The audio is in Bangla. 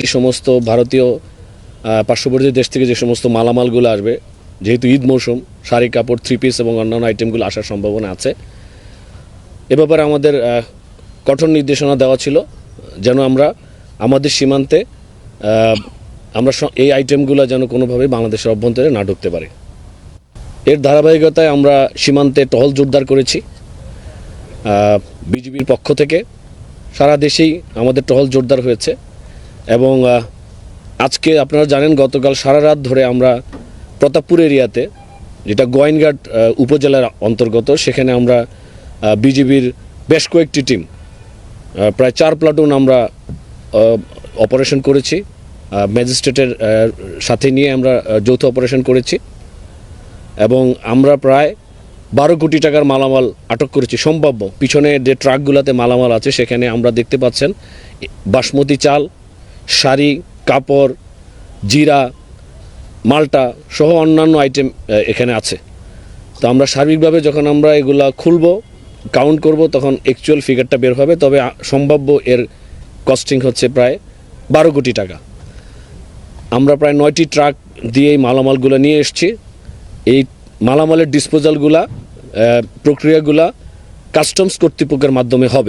এই সমস্ত ভারতীয় পার্শ্ববর্তী দেশ থেকে যে সমস্ত মালামালগুলো আসবে, যেহেতু ঈদ মৌসুম, শাড়ি কাপড়, থ্রি পিস এবং অন্যান্য আইটেমগুলো আসার সম্ভাবনা আছে। এ ব্যাপারে আমাদের কঠোর নির্দেশনা দেওয়া ছিল যেন আমরা আমাদের সীমান্তে আমরা এই আইটেমগুলো যেন কোনোভাবেই বাংলাদেশের অভ্যন্তরে না ঢুকতে পারে। এর ধারাবাহিকতায় আমরা সীমান্তে টহল জোরদার করেছি। বিজিবির পক্ষ থেকে সারা দেশেই আমাদের টহল জোরদার হয়েছে এবং আজকে আপনারা জানেন গতকাল সারা রাত ধরে আমরা প্রতাপপুর এরিয়াতে, যেটা গোয়াইনঘাট উপজেলার অন্তর্গত, সেখানে আমরা বিজিবির বেশ কয়েকটি টিম, প্রায় 4 প্লাটুন আমরা অপারেশন করেছি। ম্যাজিস্ট্রেটের সাথে নিয়ে আমরা যৌথ অপারেশন করেছি এবং আমরা প্রায় 12 কোটি টাকার মালামাল আটক করেছি। সম্ভাব্য পিছনে যে ট্রাকগুলোতে মালামাল আছে সেখানে আমরা দেখতে পাচ্ছেন বাসমতি চাল, শাড়ি, কাপড়, জিরা, মাল্টা সহ অন্যান্য আইটেম এখানে আছে। তো আমরা সার্বিকভাবে যখন আমরা এগুলা খুলব, কাউন্ট করব, তখন অ্যাকচুয়াল ফিগারটা বের হবে। তবে সম্ভাব্য এর কস্টিং হচ্ছে প্রায় 12 কোটি টাকা। আমরা প্রায় 9টি ট্রাক দিয়ে এই মালামালগুলো নিয়ে এসেছি। এই মালামালের ডিসপোজালগুলা, প্রক্রিয়াগুলা কাস্টমস কর্তৃপক্ষের মাধ্যমে হবে।